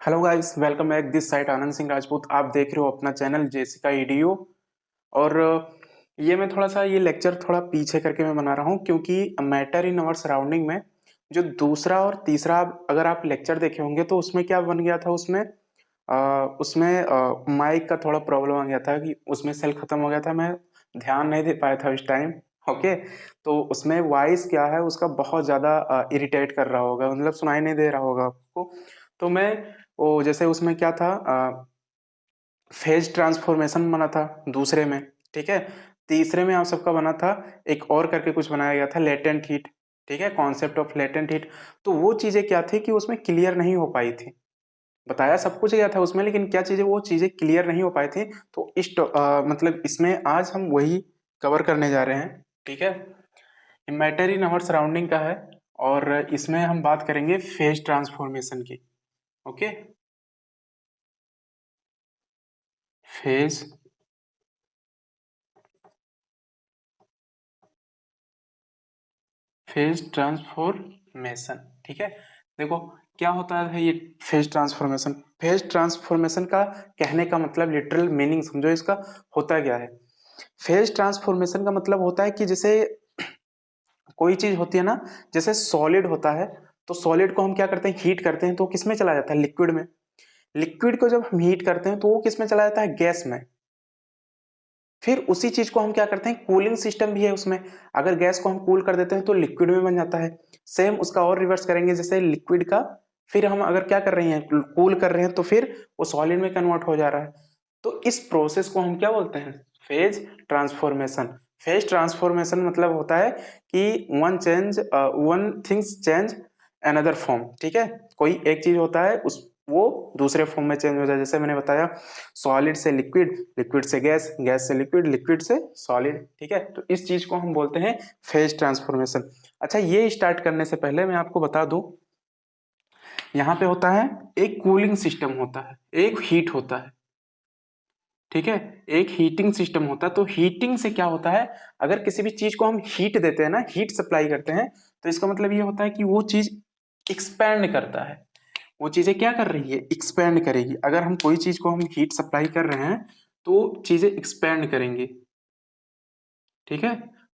Hello guys, welcome back this site Anand Singh Rajput. आप देख रहे हो अपना चैनल जेसिका ईडीयू। और ये मैं थोड़ा सा ये लेक्चर थोड़ा पीछे करके मैं बना रहा हूँ क्योंकि मैटर इन आवर सराउंडिंग में जो दूसरा और तीसरा अगर आप लेक्चर देखे होंगे तो उसमें क्या बन गया था। उसमें माइक का थोड़ा प्रॉब्लम आ गया था कि उसमें सेल खत्म हो गया था। मैं ध्यान नहीं दे पाया था उस टाइम। ओके, तो उसमें वॉइस क्या है उसका बहुत ज़्यादा इरिटेट कर रहा होगा, मतलब सुनाई नहीं दे रहा होगा आपको। तो मैं वो जैसे उसमें क्या था, फेज ट्रांसफॉर्मेशन बना था दूसरे में। ठीक है, तीसरे में आप सबका बना था एक और करके कुछ बनाया गया था, लेटेंट हीट। ठीक है, कॉन्सेप्ट ऑफ लेटेंट हीट। तो वो चीजें क्या थी कि उसमें क्लियर नहीं हो पाई थी। बताया सब कुछ गया था उसमें, लेकिन क्या चीजें वो चीजें क्लियर नहीं हो पाई थी। तो मतलब इसमें आज हम वही कवर करने जा रहे हैं। ठीक है, मैटर इन आवर सराउंडिंग का है और इसमें हम बात करेंगे फेज ट्रांसफॉर्मेशन की। Okay, phase phase transformation. ठीक है, देखो क्या होता है ये फेज ट्रांसफॉर्मेशन। फेज ट्रांसफॉर्मेशन का कहने का मतलब लिटरल मीनिंग समझो इसका होता क्या है। फेज ट्रांसफॉर्मेशन का मतलब होता है कि जैसे कोई चीज होती है ना, जैसे सॉलिड होता है तो सॉलिड को हम क्या करते हैं, हीट करते हैं तो किस में चला जाता है, लिक्विड में। लिक्विड को जब हम हीट करते हैं तो वो किस में चला जाता है, गैस में। फिर उसी चीज को हम क्या करते हैं, कूलिंग सिस्टम भी है उसमें। अगर गैस को हम कूल कर देते हैं तो लिक्विड में बन जाता है। सेम उसका और रिवर्स करेंगे, जैसे लिक्विड का फिर हम अगर क्या कर रहे हैं, कूल कर रहे हैं तो फिर वो सॉलिड में कन्वर्ट हो जा रहा है। तो इस प्रोसेस को हम क्या बोलते हैं, फेज ट्रांसफॉर्मेशन। फेज ट्रांसफॉर्मेशन मतलब होता है कि one things change another form. ठीक है, कोई एक चीज होता है उस वो दूसरे फॉर्म में चेंज हो जाए। जैसे मैंने बताया, सॉलिड से लिक्विड, लिक्विड से गैस, गैस से लिक्विड, लिक्विड से सॉलिड। ठीक है, तो इस चीज को हम बोलते हैं फेज ट्रांसफॉर्मेशन। अच्छा, ये स्टार्ट करने से पहले मैं आपको बता दूं, यहाँ पे होता है एक कूलिंग सिस्टम होता है, एक हीट होता है। ठीक है, एक हीटिंग सिस्टम होता है। तो हीटिंग से क्या होता है, अगर किसी भी चीज को हम हीट देते हैं ना, हीट सप्लाई करते हैं, तो इसका मतलब ये होता है कि वो चीज एक्सपैंड करता है। वो चीजें क्या कर रही है, एक्सपैंड करेगी। अगर हम कोई चीज को हम हीट सप्लाई कर रहे हैं तो चीजें एक्सपैंड करेंगी। ठीक है,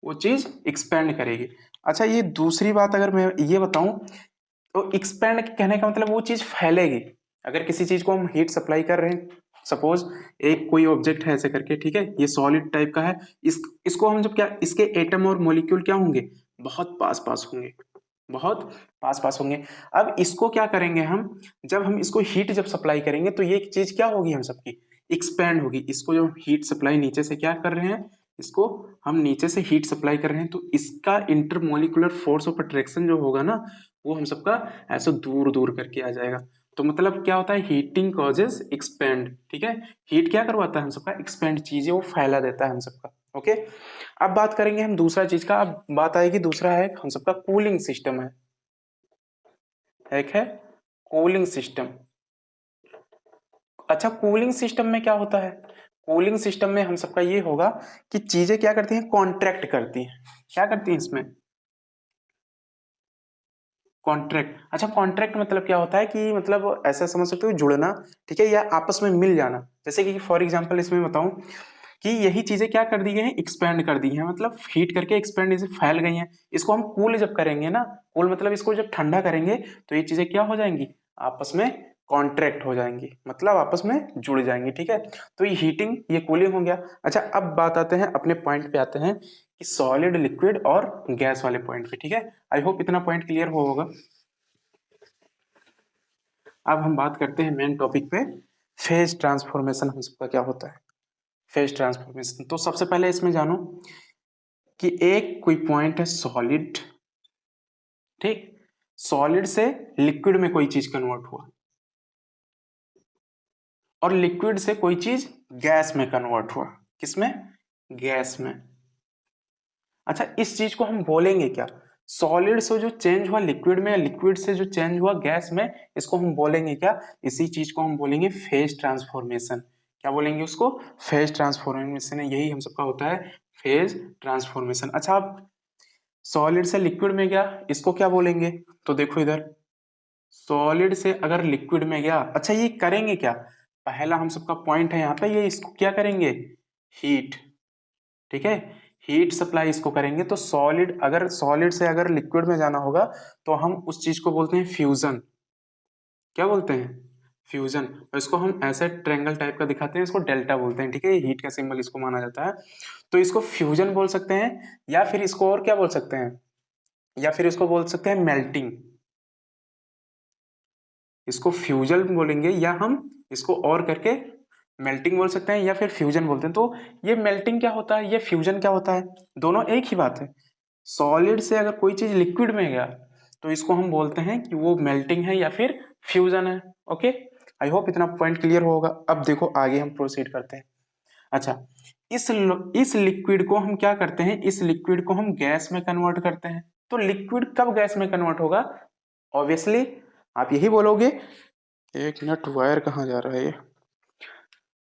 वो चीज एक्सपैंड करेगी। अच्छा, ये दूसरी बात अगर मैं ये बताऊं, तो एक्सपैंड कहने का मतलब वो चीज फैलेगी। अगर किसी चीज को हम हीट सप्लाई कर रहे हैं, सपोज एक कोई ऑब्जेक्ट है ऐसे करके, ठीक है, ये सॉलिड टाइप का है। इसको हम जब क्या, इसके एटम और मॉलिक्यूल क्या होंगे, बहुत पास पास होंगे, बहुत पास पास होंगे। अब इसको क्या करेंगे हम, जब हम इसको हीट जब सप्लाई करेंगे तो ये चीज क्या होगी, हम सबकी एक्सपैंड होगी। इसको जो हीट सप्लाई नीचे से क्या कर रहे हैं, इसको हम नीचे से हीट सप्लाई कर रहे हैं, तो इसका इंटरमोलिकुलर फोर्स ऑफ अट्रैक्शन जो होगा ना, वो हम सबका ऐसे दूर दूर करके आ जाएगा। तो मतलब क्या होता है, हीटिंग कॉजेज एक्सपेंड। ठीक है, हीट क्या करवाता है हम सबका, एक्सपेंड, चीजें वो फैला देता है हम सबका। ओके, अब बात करेंगे हम दूसरा चीज का। अब बात आएगी, दूसरा है हम सबका कूलिंग सिस्टम है। एक है कूलिंग सिस्टम। अच्छा, कूलिंग सिस्टम में क्या होता है, कूलिंग सिस्टम में हम सबका ये होगा कि चीजें क्या करती हैं, कॉन्ट्रैक्ट करती हैं। क्या करती हैं इसमें, कॉन्ट्रैक्ट। अच्छा, कॉन्ट्रैक्ट मतलब क्या होता है कि मतलब ऐसा समझ सकते हो, जुड़ना। ठीक है, या आपस में मिल जाना। जैसे कि फॉर एग्जांपल इसमें बताऊं कि यही चीजें क्या कर दी गई हैं, एक्सपेंड कर दी हैं, मतलब हीट करके एक्सपेंड इसे फैल गई हैं। इसको हम कूल जब करेंगे ना, कूल मतलब इसको जब ठंडा करेंगे तो ये चीजें क्या हो जाएंगी, आपस में कॉन्ट्रैक्ट हो जाएंगी, मतलब आपस में जुड़ जाएंगी। ठीक है, तो ये हीटिंग, ये कूलिंग हो गया। अच्छा, अब बात आते हैं अपने पॉइंट पे आते हैं कि सॉलिड, लिक्विड और गैस वाले पॉइंट पे। ठीक है, आई होप इतना पॉइंट क्लियर होगा। अब हम बात करते हैं मेन टॉपिक पे, फेज ट्रांसफॉर्मेशन हम सबका क्या होता है। फेज ट्रांसफॉर्मेशन, तो सबसे पहले इसमें जानो कि एक कोई पॉइंट है सॉलिड। ठीक, सॉलिड से लिक्विड में कोई चीज कन्वर्ट हुआ, और लिक्विड से कोई चीज गैस में कन्वर्ट हुआ। किसमें, गैस में। अच्छा, इस चीज को हम बोलेंगे क्या, सॉलिड से जो चेंज हुआ लिक्विड में, लिक्विड से जो चेंज हुआ गैस में, इसको हम बोलेंगे क्या, इसी चीज को हम बोलेंगे फेज ट्रांसफॉर्मेशन। क्या बोलेंगे उसको, फेज ट्रांसफॉर्मेशन। यही हम सबका होता है फेज ट्रांसफॉर्मेशन। अच्छा, अब सॉलिड से लिक्विड में गया, इसको क्या बोलेंगे, तो देखो इधर, सॉलिड से अगर लिक्विड में गया, अच्छा ये करेंगे क्या, पहला हम सबका पॉइंट है यहाँ पे, ये इसको क्या करेंगे, हीट, ठीक है, हीट सप्लाई इसको करेंगे। तो सॉलिड, अगर सॉलिड से अगर लिक्विड में जाना होगा तो हम उस चीज को बोलते हैं फ्यूजन। क्या बोलते हैं, फ्यूजन। और इसको हम ऐसे ट्रायंगल टाइप का दिखाते हैं, इसको डेल्टा बोलते हैं, ठीक है, हीट का सिंबल इसको माना जाता है। तो इसको फ्यूजन बोल सकते हैं, या फिर इसको और क्या बोल सकते हैं, या फिर इसको बोल सकते हैं मेल्टिंग। इसको फ्यूजन बोलेंगे, या हम इसको और करके मेल्टिंग बोल सकते हैं, या फिर फ्यूजन बोलते हैं। तो ये मेल्टिंग क्या होता है, ये फ्यूजन क्या होता है, दोनों एक ही बात है। सॉलिड से अगर कोई चीज लिक्विड में गया तो इसको हम बोलते हैं कि वो मेल्टिंग है या फिर फ्यूजन है। ओके, आई होप इतना पॉइंट क्लियर होगा। अब देखो आगे हम प्रोसीड करते हैं। अच्छा, इस लिक्विड को हम क्या करते हैं, इस लिक्विड को हम गैस में कन्वर्ट करते हैं। तो लिक्विड कब गैस में कन्वर्ट होगा, ऑब्वियसली आप यही बोलोगे। एक मिनट, वायर कहाँ जा रहा है ये।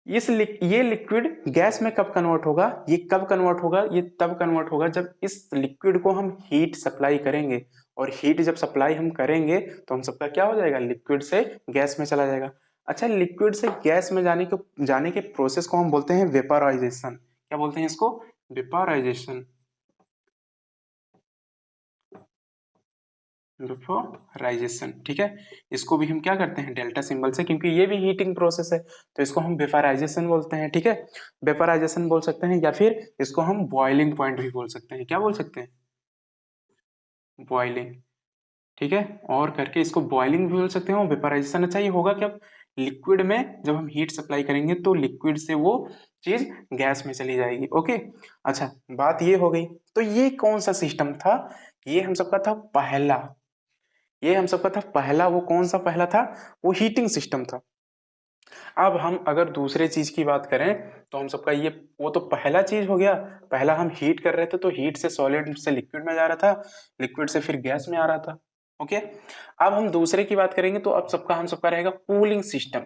ये लिक्विड गैस में कब कन्वर्ट होगा, ये कब कन्वर्ट होगा, ये तब कन्वर्ट होगा जब इस लिक्विड को हम हीट सप्लाई करेंगे। और हीट जब सप्लाई हम करेंगे तो हम सबका क्या हो जाएगा, लिक्विड से गैस में चला जाएगा। अच्छा, लिक्विड से गैस में जाने के प्रोसेस को हम बोलते हैं वेपराइजेशन। क्या बोलते हैं इसको, वेपराइजेशन, वेपराइजेशन, ठीक है। इसको भी हम क्या करते हैं डेल्टा सिंबल से, क्योंकि ये भी हीटिंग प्रोसेस है, तो इसको हम वेपराइजेशन बोलते हैं, ठीक है। वेपराइजेशन बोल सकते हैं, या फिर इसको हम बॉइलिंग पॉइंट भी बोल सकते हैं। क्या बोल सकते हैं, बॉइलिंग, ठीक है। और करके इसको बॉइलिंग भी बोल सकते हैं और वेपराइजेशन। अच्छा, ये होगा क्या, लिक्विड में जब हम हीट सप्लाई करेंगे तो लिक्विड से वो चीज गैस में चली जाएगी। ओके, अच्छा बात ये हो गई। तो ये कौन सा सिस्टम था, ये हम सबका था पहला, ये हम सबका था पहला। वो कौन सा पहला था, वो हीटिंग सिस्टम था। अब हम अगर दूसरे चीज की बात करें तो हम सबका ये, वो तो पहला चीज हो गया, पहला हम हीट कर रहे थे तो हीट से सॉलिड से लिक्विड में जा रहा था, लिक्विड से फिर गैस में आ रहा था। ओके, अब हम दूसरे की बात करेंगे तो अब सबका हम सबका रहेगा कूलिंग सिस्टम,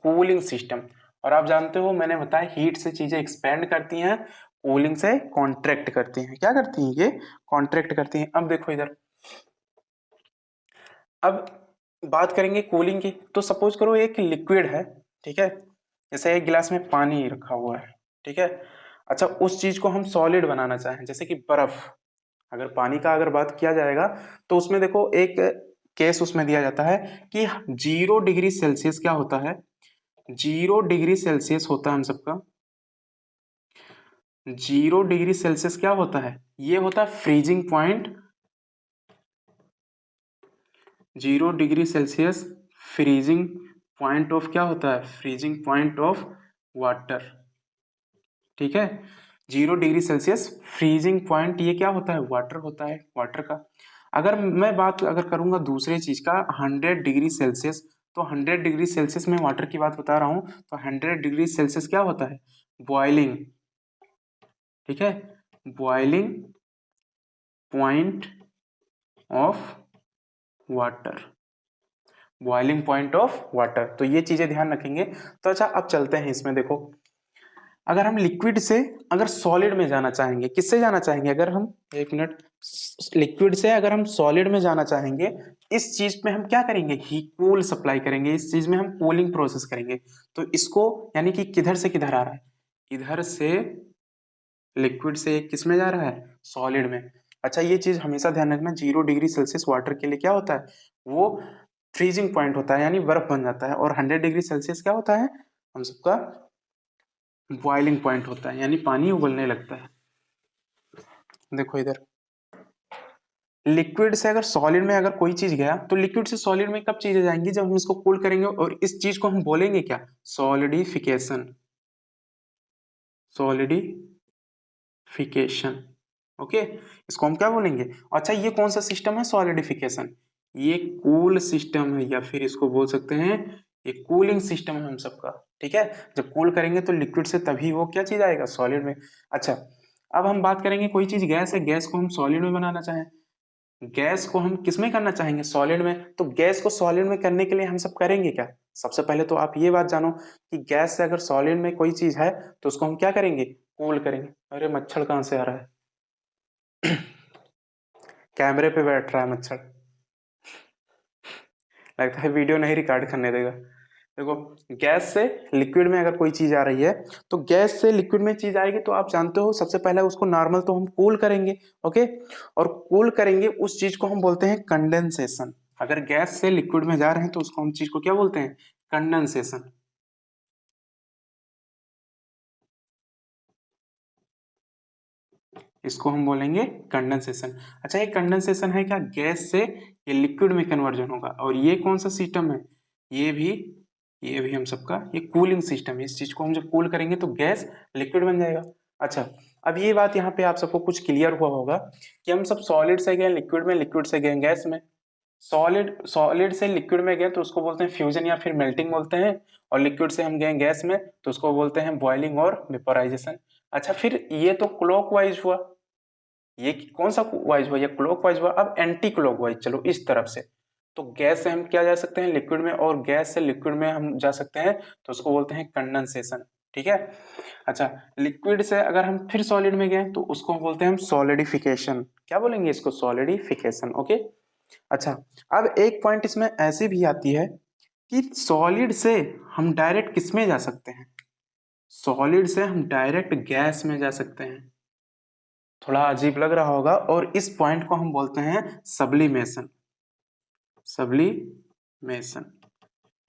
कूलिंग सिस्टम। और आप जानते हो मैंने बताया हीट से चीजें एक्सपेंड करती हैं, कूलिंग से कॉन्ट्रैक्ट करती हैं। क्या करती हैं ये, कॉन्ट्रैक्ट करती हैं। अब देखो इधर, अब बात करेंगे कूलिंग की। तो सपोज करो एक लिक्विड है, ठीक है, जैसे एक गिलास में पानी रखा हुआ है, ठीक है। अच्छा, उस चीज को हम सॉलिड बनाना चाहें, जैसे कि बर्फ। अगर पानी का अगर बात किया जाएगा तो उसमें देखो एक केस उसमें दिया जाता है कि 0 डिग्री सेल्सियस क्या होता है, 0 डिग्री सेल्सियस होता है हम सबका, 0 डिग्री सेल्सियस क्या होता है, ये होता है freezing point. 0 degree Celsius freezing point of क्या होता है, फ्रीजिंग पॉइंट ऑफ वाटर, ठीक है। 0 डिग्री सेल्सियस फ्रीजिंग पॉइंट ये क्या होता है, वाटर होता है, वाटर का। अगर मैं बात अगर करूंगा दूसरे चीज का, 100 डिग्री सेल्सियस, तो 100 डिग्री सेल्सियस में वाटर की बात बता रहा हूं, तो 100 डिग्री सेल्सियस क्या होता है, बॉइलिंग, ठीक है, boiling point of water, boiling point of water. तो ये चीजें ध्यान रखेंगे। तो अच्छा, अब चलते हैं इसमें। देखो, अगर हम लिक्विड से अगर सॉलिड में जाना चाहेंगे, किससे जाना चाहेंगे, अगर हम, एक मिनट, लिक्विड से अगर हम सॉलिड में जाना चाहेंगे, इस चीज में हम क्या करेंगे, ही कूल सप्लाई करेंगे, इस चीज में हम कूलिंग प्रोसेस करेंगे। तो इसको यानी कि किधर से किधर आ रहा है, इधर से लिक्विड से किस में जा रहा है, सॉलिड में। अच्छा, ये चीज हमेशा ध्यान रखना, 0 डिग्री सेल्सियस वाटर के लिए क्या होता है, वो फ्रीजिंग पॉइंट होता है, यानी बर्फ बन जाता है। और 100 डिग्री सेल्सियस क्या होता है, हम सबका बॉइलिंग पॉइंट होता है, यानी पानी उबलने लगता है। देखो इधर, लिक्विड से अगर सॉलिड में अगर कोई चीज गया तो लिक्विड से सॉलिड में कब चीजें जाएंगी, जब हम इसको कूल करेंगे। और इस चीज को हम बोलेंगे क्या, सॉलिडिफिकेशन, सॉलिडिफिकेशन। ओके, इसको हम क्या बोलेंगे। अच्छा, ये कौन सा सिस्टम है, सॉलिडिफिकेशन, ये कूल सिस्टम है, या फिर इसको बोल सकते हैं ये कूलिंग सिस्टम है हम सबका, ठीक है। जब कूल करेंगे तो लिक्विड से तभी वो क्या चीज आएगा, सॉलिड में। अच्छा, अब हम बात करेंगे कोई चीज गैस है, गैस को हम सॉलिड में बनाना चाहें, गैस को हम किस में करना चाहेंगे, सॉलिड में। तो गैस को सॉलिड में करने के लिए हम सब करेंगे क्या, सबसे पहले तो आप ये बात जानो कि गैस से अगर सॉलिड में कोई चीज है तो उसको हम क्या करेंगे, कूल करेंगे। अरे मच्छर कहाँ से आ रहा है, कैमरे पे बैठ रहा है मच्छर। लगता है वीडियो नहीं रिकॉर्ड करने देगा। देखो, गैस से लिक्विड में अगर कोई चीज आ रही है तो गैस से लिक्विड में चीज आएगी तो आप जानते हो सबसे पहले उसको नॉर्मल तो हम कूल करेंगे। ओके, और कूल करेंगे उस चीज को हम बोलते हैं कंडेंसेशन। अगर गैस से लिक्विड में जा रहे हैं तो उसको हम चीज को क्या बोलते हैं? कंडेंसेशन। इसको हम बोलेंगे कंडेंसेशन। अच्छा, ये कंडेंसेशन है क्या? गैस से ये लिक्विड में कन्वर्जन होगा। और ये कौन सा सिस्टम है? ये भी ये भी हम सबका ये कूलिंग सिस्टम है। इस चीज को हम जब कूल करेंगे तो गैस लिक्विड बन जाएगा। अच्छा, अब ये बात यहाँ पे आप सबको कुछ क्लियर हुआ होगा कि हम सब सॉलिड से गए लिक्विड में, लिक्विड से गए गैस में। सॉलिड से लिक्विड में गए तो उसको बोलते हैं फ्यूजन या फिर मेल्टिंग बोलते हैं। और लिक्विड से हम गए गैस में तो उसको बोलते हैं बॉइलिंग और वेपोराइजेशन। अच्छा, फिर ये तो क्लॉकवाइज हुआ, ये कौन सा वाइज हुआ? ये क्लॉकवाइज हुआ। अब एंटी क्लॉकवाइज चलो इस तरफ से। तो गैस से हम क्या जा सकते हैं? लिक्विड में, और गैस से लिक्विड में हम जा सकते हैं तो उसको बोलते हैं कंडेंसेशन। ठीक है। अच्छा, लिक्विड से अगर हम फिर सॉलिड में गए तो उसको बोलते हैं हम सॉलिडिफिकेशन। क्या बोलेंगे इसको? सॉलिडिफिकेशन। ओके। अच्छा, अब एक पॉइंट इसमें ऐसी भी आती है कि सॉलिड से हम डायरेक्ट किस में जा सकते हैं? सॉलिड से हम डायरेक्ट गैस में जा सकते हैं। थोड़ा अजीब लग रहा होगा, और इस पॉइंट को हम बोलते हैं सब्लिमेशन। सब्लिमेशन।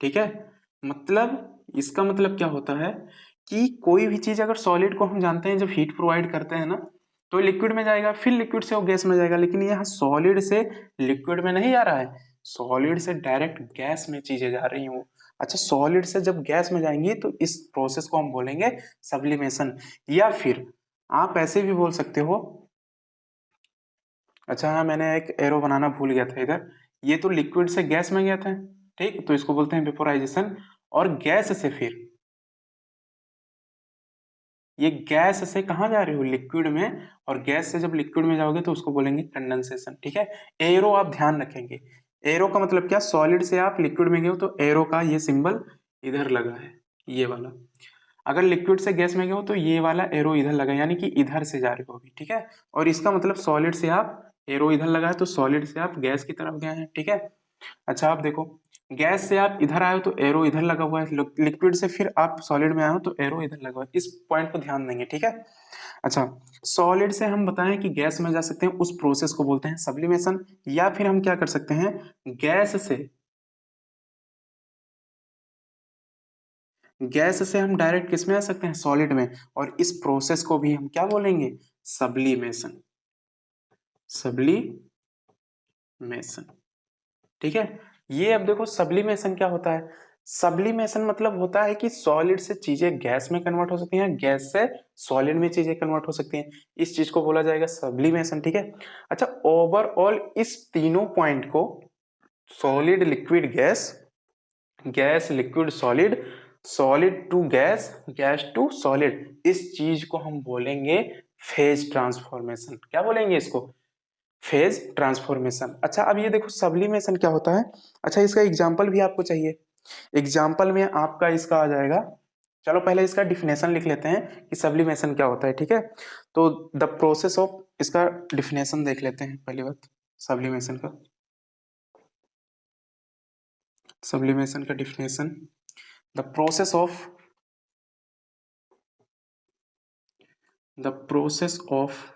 ठीक है। मतलब इसका मतलब क्या होता है कि कोई भी चीज अगर सॉलिड को हम जानते हैं जब हीट प्रोवाइड करते हैं ना तो लिक्विड में जाएगा, फिर लिक्विड से वो गैस में जाएगा। लेकिन यहाँ सॉलिड से लिक्विड में नहीं जा रहा है, सॉलिड से डायरेक्ट गैस में चीजें जा रही हूँ। अच्छा, सॉलिड से जब गैस में जाएंगी तो इस प्रोसेस को हम बोलेंगे सब्लिमेशन। या फिर आप ऐसे भी बोल सकते हो। अच्छा हाँ, मैंने एक एरो बनाना भूल गया था इधर। ये तो लिक्विड से गैस में गया था, ठीक, तो इसको बोलते हैं वेपोराइजेशन। और गैस से फिर ये गैस से कहाँ जा रही हो? लिक्विड में। और गैस से जब लिक्विड में जाओगे तो उसको बोलेंगे कंडेंसेशन। ठीक है। एरो आप ध्यान रखेंगे, एरो का मतलब क्या? सॉलिड से आप लिक्विड में गए हो तो एरो का ये सिंबल इधर लगा है, ये वाला। अगर लिक्विड से गैस में गए हो तो ये वाला एरो इधर लगा है, यानी कि इधर से जा रही होगी। ठीक है। और इसका मतलब सॉलिड से आप एरो इधर लगा है तो सॉलिड से आप गैस की तरफ गए हैं। ठीक है। अच्छा, आप देखो, गैस से आप इधर आए हो तो एरो इधर लगा हुआ है, लिक्विड से फिर आप सॉलिड में आए हो तो एरो इधर लगा हुआ है। इस पॉइंट को ध्यान देंगे। ठीक है। अच्छा, सॉलिड से हम बताएं कि गैस में जा सकते हैं, उस प्रोसेस को बोलते हैं सब्लिमेशन। या फिर हम क्या कर सकते हैं? गैस से हम डायरेक्ट किस में आ सकते हैं? सॉलिड में। और इस प्रोसेस को भी हम क्या बोलेंगे? सब्लिमेशन। सब्लिमेशन। ठीक है। ये अब देखो, सब्लिमेशन क्या होता है? सब्लिमेशन मतलब होता है कि सॉलिड से चीजें गैस में कन्वर्ट हो सकती हैं, गैस से सॉलिड में चीजें कन्वर्ट हो सकती हैं। इस चीज को बोला जाएगा सब्लिमेशन। ठीक है। अच्छा, ओवरऑल इस तीनों पॉइंट को, solid liquid gas, gas liquid solid, solid to gas, gas to solid, इस चीज को हम बोलेंगे फेज ट्रांसफॉर्मेशन। क्या बोलेंगे इसको? Phase transformation. अच्छा, अब ये देखो सब्लिमेशन क्या होता है। अच्छा, इसका एग्जांपल भी आपको चाहिए। एग्जांपल में आपका इसका आ जाएगा। चलो पहले इसका डिफिनेशन लिख लेते हैं कि सब्लिमेशन क्या होता है। ठीक है। तो द प्रोसेस ऑफ, इसका डिफिनेशन देख लेते हैं पहली बात सब्लिमेशन का। सब्लिमेशन का definition, the process of, the process of,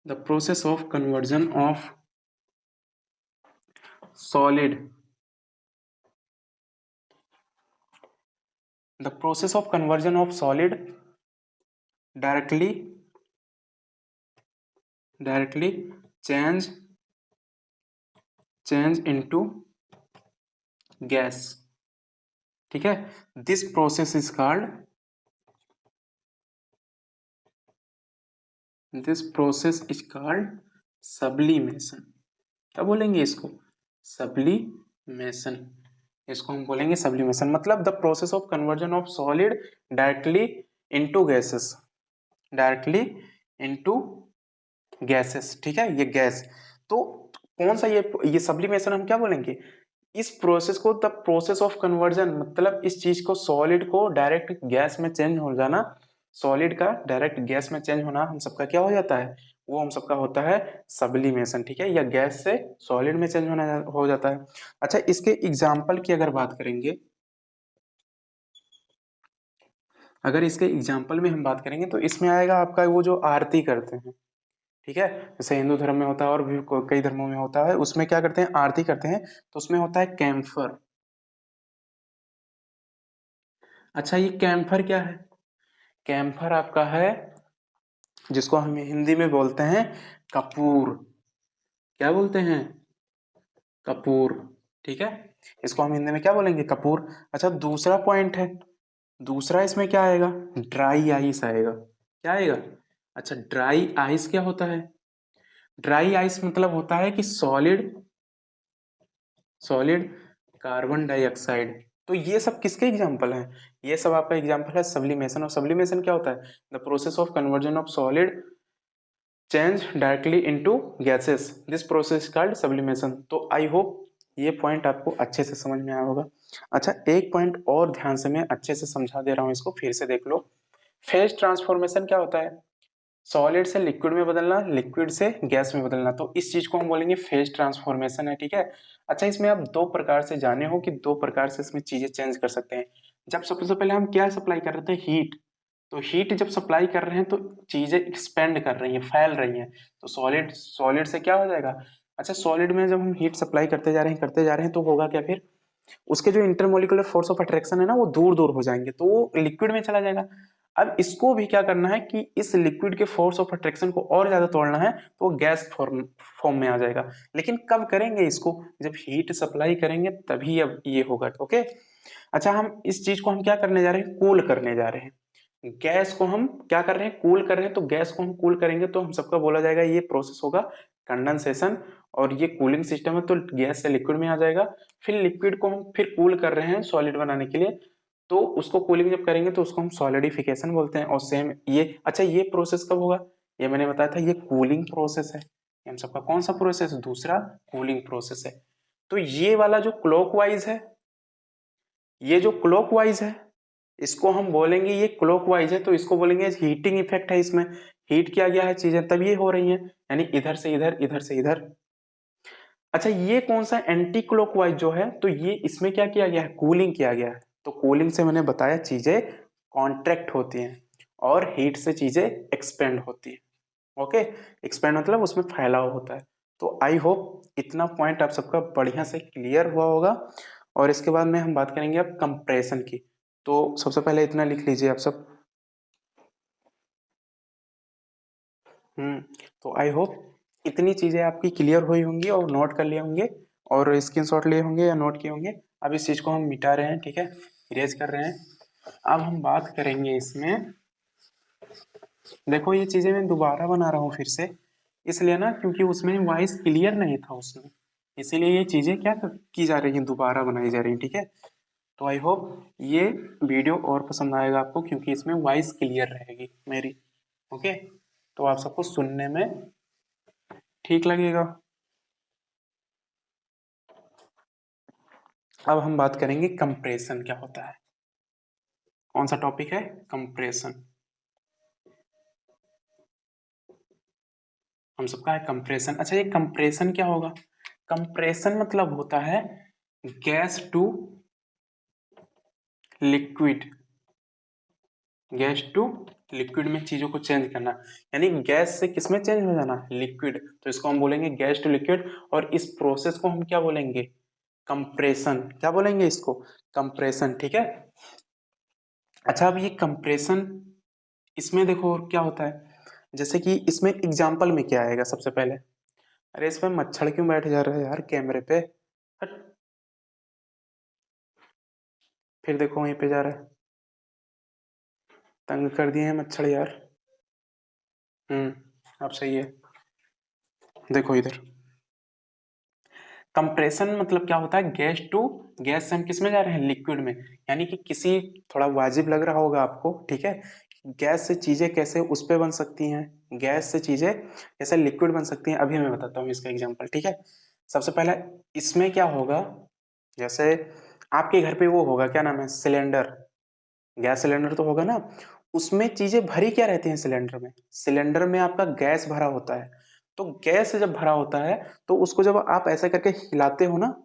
the process of conversion of solid, the process of conversion of solid directly change into gas। ठीक है। This process is called, this process is called sublimation. क्या बोलेंगे इसको? Sublimation. इसको हम बोलेंगे sublimation. मतलब the process of conversion of solid directly into gases, directly into gases. ठीक है, ये गैस। तो कौन सा ये सब्लिमेशन हम क्या बोलेंगे? इस प्रोसेस को द प्रोसेस ऑफ कन्वर्जन, मतलब इस चीज को, सॉलिड को डायरेक्ट गैस में चेंज हो जाना, सॉलिड का डायरेक्ट गैस में चेंज होना हम सबका क्या हो जाता है? वो हम सबका होता है सब्लिमेशन, ठीक है, या गैस से सॉलिड में चेंज होना हो जाता है। अच्छा, इसके एग्जाम्पल की अगर बात करेंगे, अगर इसके एग्जाम्पल में हम बात करेंगे तो इसमें आएगा आपका वो जो आरती करते हैं, ठीक है, जैसे हिंदू धर्म में होता है और भी कई धर्मों में होता है, उसमें क्या करते हैं, आरती करते हैं, तो उसमें होता है कैम्फर। अच्छा, ये कैम्फर क्या है? कैम्फर आपका है जिसको हम हिंदी में बोलते हैं कपूर। क्या बोलते हैं? कपूर, ठीक है, इसको हम हिंदी में क्या बोलेंगे, कपूर। अच्छा, दूसरा पॉइंट है, दूसरा इसमें क्या आएगा, ड्राई आइस आएगा। क्या आएगा? अच्छा, ड्राई आइस क्या होता है? ड्राई आइस मतलब होता है कि सॉलिड, सॉलिड कार्बन डाइऑक्साइड। तो ये सब किसके एग्जाम्पल हैं? ये सब आपका एग्जाम्पल है सब्लिमेशन। और सब्लिमेशन क्या होता है? The process of conversion of solid change directly into gases, this process called sublimation. तो आई होप ये पॉइंट आपको अच्छे से समझ में आया होगा। अच्छा, एक पॉइंट और ध्यान से मैं अच्छे से समझा दे रहा हूँ, इसको फिर से देख लो। फेज ट्रांसफॉर्मेशन क्या होता है? सॉलिड से लिक्विड में बदलना, लिक्विड से गैस में बदलना, तो इस चीज को हम बोलेंगे फेज ट्रांसफॉर्मेशन है, ठीक है। अच्छा, इसमें आप दो प्रकार से जाने हो कि दो प्रकार से इसमें चीजें चेंज कर सकते हैं। जब सबसे पहले हम क्या सप्लाई कर रहे थे, हीट, तो हीट जब सप्लाई कर रहे हैं तो चीजें एक्सपेंड कर रही हैं, फैल रही हैं, तो सॉलिड, सॉलिड से क्या हो जाएगा? अच्छा, सॉलिड में जब हम हीट सप्लाई करते जा रहे हैं, करते जा रहे हैं, तो होगा क्या फिर, उसके जो इंटरमोलिकुलर फोर्स ऑफ अट्रैक्शन है ना, वो दूर दूर हो जाएंगे, तो वो लिक्विड में चला जाएगा। अब इसको भी क्या करना है कि इस लिक्विड के फोर्स ऑफ अट्रैक्शन को और ज्यादा तोड़ना है, तो वो गैस फॉर्म फॉर्म में आ जाएगा। लेकिन कब करेंगे इसको? जब हीट सप्लाई करेंगे तभी अब ये होगा, ओके। अच्छा, हम इस चीज को हम क्या करने जा रहे हैं, कूल करने जा रहे हैं। गैस को हम क्या कर रहे हैं, कूल कर रहे हैं, तो गैस को हम कूल करेंगे तो हम सबका बोला जाएगा ये प्रोसेस होगा कंडेंसेशन। और ये कूलिंग सिस्टम है, तो गैस से लिक्विड में आ जाएगा। फिर लिक्विड को हम फिर कूल कर रहे हैं सॉलिड बनाने के लिए, तो उसको कूलिंग जब करेंगे तो उसको हम सॉलिडिफिकेशन बोलते हैं। और सेम ये, अच्छा, ये प्रोसेस कब होगा? ये मैंने बताया था, ये कूलिंग प्रोसेस है। ये हम सबका कौन सा प्रोसेस? दूसरा कूलिंग प्रोसेस है। तो ये वाला जो क्लॉकवाइज है, ये जो क्लॉकवाइज है, इसको हम बोलेंगे, ये क्लॉकवाइज है तो इसको बोलेंगे हीटिंग इफेक्ट है, इसमें हीट किया गया है चीजें, तब ये हो रही हैं, यानी इधर से इधर, इधर से इधर। अच्छा, ये कौन सा एंटी क्लॉकवाइज जो है, तो ये इसमें क्या किया गया है, कूलिंग किया गया है। तो कूलिंग से मैंने बताया चीजें कॉन्ट्रैक्ट होती हैं और हीट से चीजें एक्सपेंड होती है, ओके। एक्सपेंड मतलब उसमें फैलाव होता है। तो आई होप इतना पॉइंट आप सबका बढ़िया से क्लियर हुआ होगा। और इसके बाद में हम बात करेंगे अब कंप्रेशन की। तो सबसे पहले इतना लिख लीजिए आप सब। हम्म, तो आई होप इतनी चीजें आपकी क्लियर हुई होंगी और नोट कर लिए होंगे और स्क्रीनशॉट लिए होंगे या नोट किए होंगे। अब इस चीज को हम मिटा रहे हैं, ठीक है, इरेज कर रहे हैं। अब हम बात करेंगे इसमें, देखो ये चीजें मैं दोबारा बना रहा हूँ फिर से, इसलिए ना क्योंकि उसमें वॉइस क्लियर नहीं था उसमें, इसीलिए ये चीजें क्या की जा रही हैं, दोबारा बनाई जा रही हैं, ठीक है। तो आई होप ये वीडियो और पसंद आएगा आपको, क्योंकि इसमें वॉइस क्लियर रहेगी मेरी, ओके। तो आप सबको सुनने में ठीक लगेगा। अब हम बात करेंगे कंप्रेशन क्या होता है। कौन सा टॉपिक है? कंप्रेशन। हम सबका है कंप्रेशन। अच्छा, ये कंप्रेशन क्या होगा? कंप्रेशन मतलब होता है gas to liquid, gas to liquid में चीजों को चेंज करना, यानी गैस से किसमें चेंज हो जाना, लिक्विड। तो इसको हम बोलेंगे गैस टू लिक्विड, और इस प्रोसेस को हम क्या बोलेंगे, कंप्रेशन। क्या बोलेंगे इसको? कंप्रेशन, ठीक है। अच्छा, अब ये कंप्रेशन, इसमें देखो और क्या होता है, जैसे कि इसमें एग्जाम्पल में क्या आएगा सबसे पहले, अरे इसमें मच्छर क्यों बैठ जा रहा है यार कैमरे पे, हट। फिर देखो वहीं पे जा रहा है, तंग कर दिए हैं मच्छर यार। अब सही है, देखो इधर। कंप्रेशन मतलब क्या होता है, गैस टू, गैस से हम किस में जा रहे हैं, लिक्विड में। यानी कि किसी, थोड़ा वाजिब लग रहा होगा आपको, ठीक है, गैस से चीजें कैसे उस पे बन सकती हैं, गैस से चीजें कैसे लिक्विड बन सकती हैं, अभी मैं बताता हूँ इसका एग्जांपल, ठीक है। सबसे पहले इसमें क्या होगा, जैसे आपके घर पे वो होगा, क्या नाम है, सिलेंडर, गैस सिलेंडर तो होगा ना, उसमें चीजें भरी क्या रहती हैं सिलेंडर में? सिलेंडर में आपका गैस भरा होता है। तो गैस जब भरा होता है तो उसको जब आप ऐसा करके हिलाते हो ना,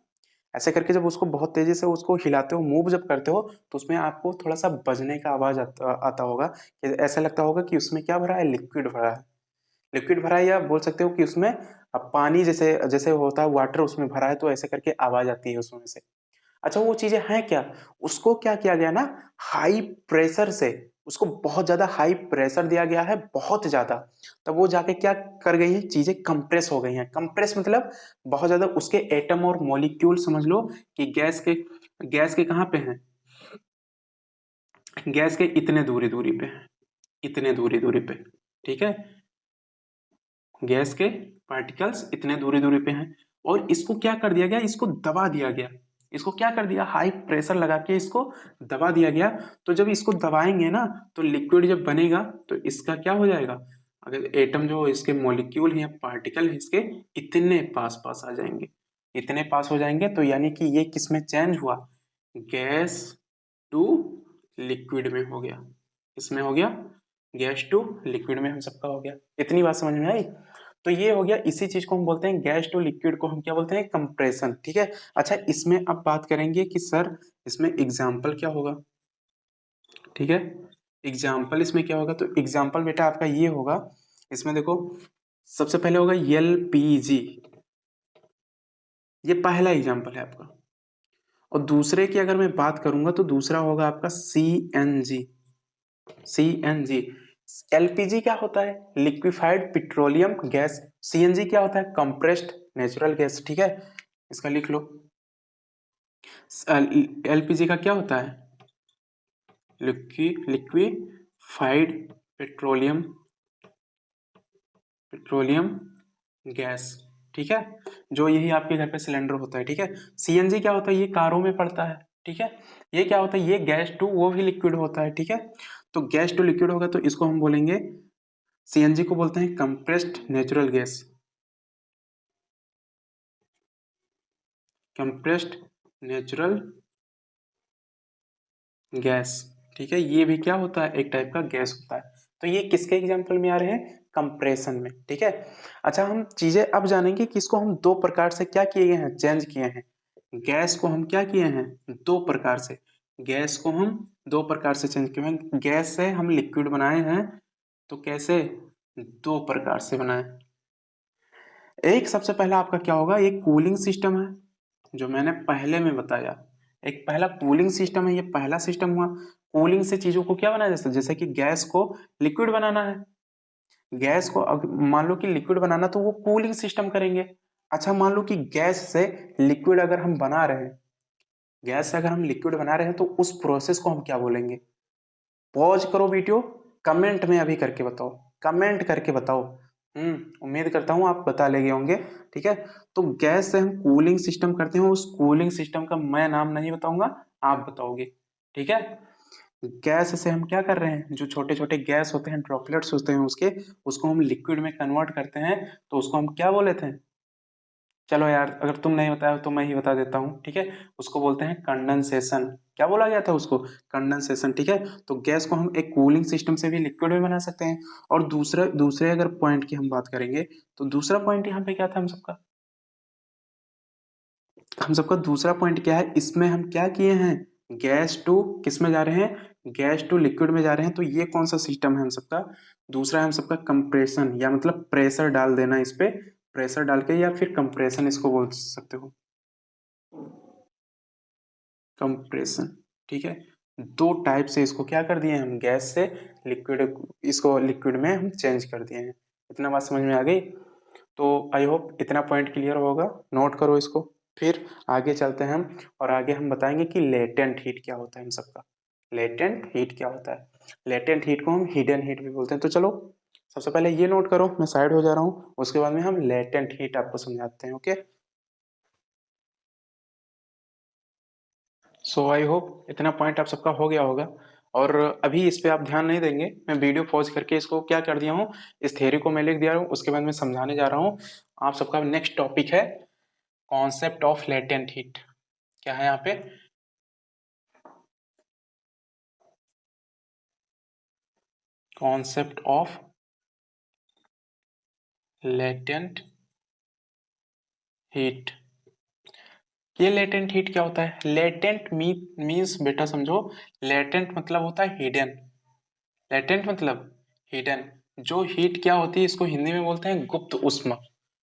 ऐसे करके जब उसको बहुत तेजी से उसको हिलाते हो, मूव जब करते हो, तो उसमें आपको थोड़ा सा बजने का आवाज आता होगा कि ऐसा लगता होगा कि उसमें क्या भरा है, लिक्विड भरा है। लिक्विड भरा है, या बोल सकते हो कि उसमें अब पानी जैसे जैसे होता है वाटर उसमें भरा है, तो ऐसे करके आवाज आती है उसमें से। अच्छा वो चीजें हैं क्या? उसको क्या किया गया ना, हाई प्रेशर से उसको बहुत ज्यादा हाई प्रेशर दिया गया है, बहुत ज्यादा। तब वो जाके क्या कर गई है, चीजें कंप्रेस हो गई हैं। कंप्रेस मतलब बहुत ज्यादा उसके एटम और मॉलिक्यूल समझ लो कि गैस के कहाँ पे हैं, गैस के इतने दूरी दूरी पे हैं, इतने दूरी दूरी पे, ठीक है। गैस के पार्टिकल्स इतने दूरी दूरी पे हैं, और इसको क्या कर दिया गया, इसको दबा दिया गया। इसको क्या कर दिया, हाई प्रेशर लगा के इसको दबा दिया गया। तो जब इसको दबाएंगे ना, तो लिक्विड जब बनेगा तो इसका क्या हो जाएगा, अगर एटम जो इसके मॉलिक्यूल हैं या पार्टिकल हैं इसके, इतने पास पास आ जाएंगे, इतने पास हो जाएंगे। तो यानी कि ये किस में चेंज हुआ, गैस टू लिक्विड में हो गया। इसमें हो गया गैस टू लिक्विड में, हम सबका हो गया। इतनी बात समझ में आई? तो ये हो गया, इसी चीज को हम बोलते हैं गैस टू लिक्विड को हम क्या बोलते हैं, कंप्रेशन, ठीक है। अच्छा इसमें अब बात करेंगे कि सर इसमें एग्जाम्पल क्या होगा, ठीक है। एग्जाम्पल इसमें क्या होगा, तो एग्जाम्पल बेटा आपका ये होगा, इसमें देखो सबसे पहले होगा एलपीजी, ये पहला एग्जाम्पल है आपका। और दूसरे की अगर मैं बात करूंगा तो दूसरा होगा आपका सीएनजी। सीएनजी, एलपीजी क्या होता है, लिक्विफाइड पेट्रोलियम गैस। सीएनजी क्या होता है, कंप्रेस्ड नेचुरल गैस, ठीक है। इसका लिख लो, एलपीजी का क्या होता है, लिक्विफाइड पेट्रोलियम पेट्रोलियम गैस, ठीक है। जो यही आपके घर पे सिलेंडर होता है, ठीक है। सीएनजी क्या होता है, ये कारों में पड़ता है, ठीक है। ये क्या होता है, ये गैस टू वो भी लिक्विड होता है, ठीक है। तो गैस टू लिक्विड होगा तो इसको हम बोलेंगे, सीएनजी को बोलते हैं compressed natural gas, compressed natural gas, ठीक है। ये भी क्या होता है, एक टाइप का गैस होता है। तो ये किसके एग्जाम्पल में आ रहे हैं, कंप्रेशन में, ठीक है। अच्छा हम चीजें अब जानेंगे कि इसको हम दो प्रकार से क्या किए गए हैं, चेंज किए हैं। गैस को हम क्या किए हैं, दो प्रकार से, गैस को हम दो प्रकार से चेंज किए हैं। गैस से हम लिक्विड बनाए हैं, तो कैसे, दो प्रकार से बनाए। एक सबसे पहला आपका क्या होगा, एक कूलिंग सिस्टम है, जो मैंने पहले में बताया। एक पहला कूलिंग सिस्टम है, ये पहला सिस्टम हुआ। कूलिंग से चीजों को क्या बनाया जाता है, जैसे कि गैस को लिक्विड बनाना है, गैस को मान लो कि लिक्विड बनाना, तो वो कूलिंग सिस्टम करेंगे। अच्छा मान लो कि गैस से लिक्विड अगर हम बना रहे हैं, गैस से अगर हम लिक्विड बना रहे हैं, तो उस प्रोसेस को हम क्या बोलेंगे। पॉज करो वीडियो, कमेंट में अभी करके बताओ, कमेंट करके बताओ। उम्मीद करता हूँ आप बता लेंगे होंगे, ठीक है। तो गैस से हम कूलिंग सिस्टम करते हैं, उस कूलिंग सिस्टम का मैं नाम नहीं बताऊंगा, आप बताओगे, ठीक है। गैस से हम क्या कर रहे हैं, जो छोटे छोटे गैस होते हैं, ड्रॉपलेट्स होते हैं उसके, उसको हम लिक्विड में कन्वर्ट करते हैं, तो उसको हम क्या बोले थे, चलो यार अगर तुम नहीं बताया तो मैं ही बता देता हूँ, ठीक है। उसको बोलते हैं कंडेंसेशन। क्या बोला गया था उसको, कंडेंसेशन, ठीक है। तो गैस को हम एक कूलिंग सिस्टम से भी लिक्विड में बना सकते हैं। और दूसरे दूसरे अगर पॉइंट की हम बात करेंगे, तो दूसरा पॉइंट यहाँ पे क्या था, हम सबका दूसरा पॉइंट क्या है, इसमें हम क्या किए हैं, गैस टू किस में जा रहे हैं, गैस टू लिक्विड में जा रहे हैं। तो ये कौन सा सिस्टम है हम सबका, दूसरा है हम सबका कंप्रेशन, या मतलब प्रेशर डाल देना इस पे, प्रेशर डाल के, या फिर कंप्रेशन इसको बोल सकते हो, कंप्रेशन, ठीक है। दो टाइप से इसको क्या कर दिए हम, गैस से लिक्विड, इसको लिक्विड में हम चेंज कर दिए हैं। इतना बात समझ में आ गई? तो आई होप इतना पॉइंट क्लियर होगा, नोट करो इसको। फिर आगे चलते हैं हम, और आगे हम बताएंगे कि लेटेंट हीट क्या होता है हम सबका, लेटेंट हीट क्या होता है। लेटेंट हीट को हम हिडन हीट भी बोलते हैं। तो चलो सबसे पहले ये नोट करो, मैं साइड हो जा रहा हूँ, उसके बाद में हम लेटेंट हीट आपको समझाते हैं, ओके। सो आई होप इतना पॉइंट आप सबका हो गया होगा। और अभी इस पे आप ध्यान नहीं देंगे, मैं वीडियो पॉज करके इसको क्या कर दिया हूँ, इस थ्योरी को मैं लिख दिया हूँ, उसके बाद मैं समझाने जा रहा हूँ। आप सबका नेक्स्ट टॉपिक है कॉन्सेप्ट ऑफ लेटेंट हीट। क्या है यहाँ पे, कॉन्सेप्ट ऑफ लेटेंट हीट। ये लेटेंट हीट क्या होता है? लेटेंट मीन्स बेटा समझो, लेटेंट मतलब होता है हिडन। लेटेंट मतलब हिडन। जो हीट क्या होती है, इसको हिंदी में बोलते हैं गुप्त उष्मा।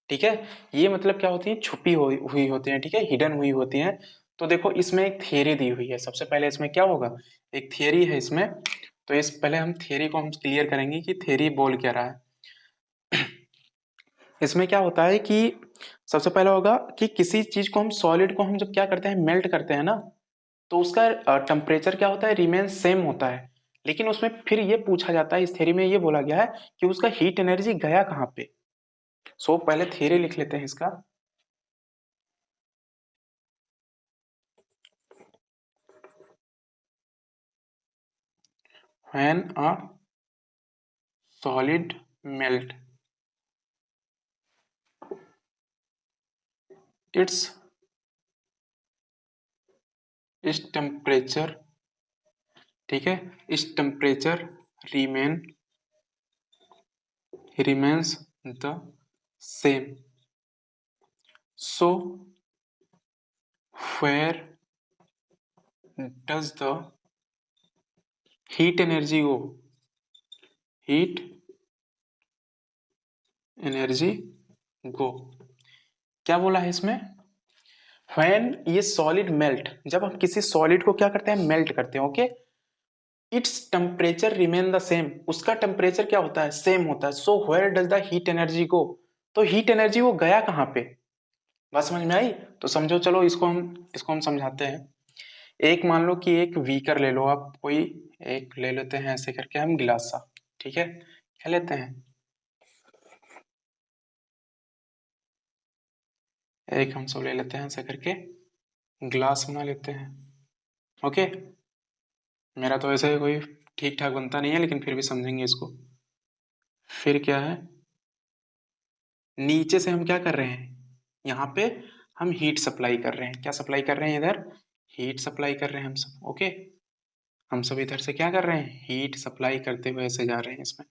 ठीक है, ये मतलब क्या होती है? छुपी हुई होती है, ठीक है, हिडन हुई होती है। तो देखो इसमें एक थियरी दी हुई है। सबसे पहले इसमें क्या होगा, एक थियरी है इसमें। तो इस पहले हम थियरी को हम क्लियर करेंगे कि थियरी बोल क्या रहा है। इसमें क्या होता है कि सबसे पहला होगा कि किसी चीज को हम सॉलिड को हम जब क्या करते हैं, मेल्ट करते हैं ना, तो उसका टेम्परेचर क्या होता है, रिमेन सेम होता है। लेकिन उसमें फिर ये पूछा जाता है, इस थ्योरी में ये बोला गया है कि उसका हीट एनर्जी गया कहाँ पे। सो पहले थ्योरी लिख लेते हैं इसका। When a solid melt it's इस टेम्परेचर, ठीक है, इस temperature remain remains the same. So where does the heat energy go, heat energy go. क्या बोला है इसमें? व्हेन ये सॉलिड मेल्ट, जब हम किसी सॉलिड को क्या करते हैं, मेल्ट करते हैं, okay, it's temperature remain the same, उसका टेम्परेचर क्या होता है, सेम होता है। So where does the heat energy go, तो हीट एनर्जी वो गया कहाँ पे। बात समझ में आई? तो समझो, चलो इसको हम समझाते हैं। एक मान लो कि एक बीकर ले लो आप, कोई एक ले लेते हैं ऐसे करके हम गिलास सा, ठीक है, क्या लेते हैं, एक हम सब ले लेते हैं ऐसे करके ग्लास बना लेते हैं, ओके। मेरा तो ऐसे कोई ठीक ठाक बनता नहीं है, लेकिन फिर भी समझेंगे इसको। फिर क्या है, नीचे से हम क्या कर रहे हैं, यहाँ पे हम हीट सप्लाई कर रहे हैं। क्या सप्लाई कर रहे हैं इधर, हीट सप्लाई कर रहे हैं हम सब, ओके। हम सब इधर से क्या कर रहे हैं, हीट सप्लाई करते हुए ऐसे जा रहे हैं इसमें।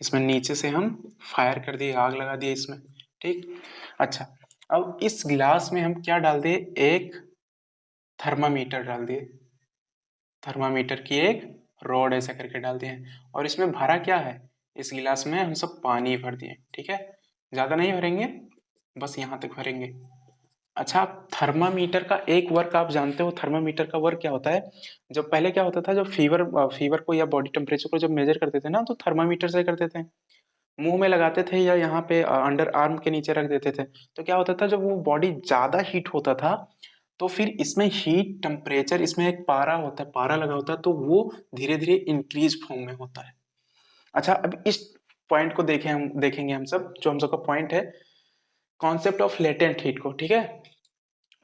इसमें नीचे से हम फायर कर दिए, आग लगा दिए इसमें, ठीक। अच्छा, अब इस गिलास में हम क्या डाल दिए, एक थर्मामीटर डाल दिए। थर्मामीटर की एक रॉड ऐसा करके डाल दिए हैं, और इसमें भरा क्या है, इस गिलास में हम सब पानी भर दिए, ठीक है। ज्यादा नहीं भरेंगे, बस यहाँ तक भरेंगे। अच्छा, थर्मामीटर का एक वर्क आप जानते हो, थर्मामीटर का वर्क क्या होता है? जब पहले क्या होता था, जब फीवर को या बॉडी टेम्परेचर को जब मेजर करते थे ना, तो थर्मामीटर से करते थे। मुंह में लगाते थे या यहाँ पे अंडर आर्म के नीचे रख देते थे। तो क्या होता था, जब वो बॉडी ज्यादा हीट होता था, तो फिर इसमें हीट टेम्परेचर, इसमें एक पारा होता है, पारा लगा होता है, तो वो धीरे धीरे इंक्रीज फॉर्म में होता है। अच्छा, अब इस पॉइंट को देखेंगे हम सब, जो हम सबका पॉइंट है, कॉन्सेप्ट ऑफ लेटेंट हीट को, ठीक है।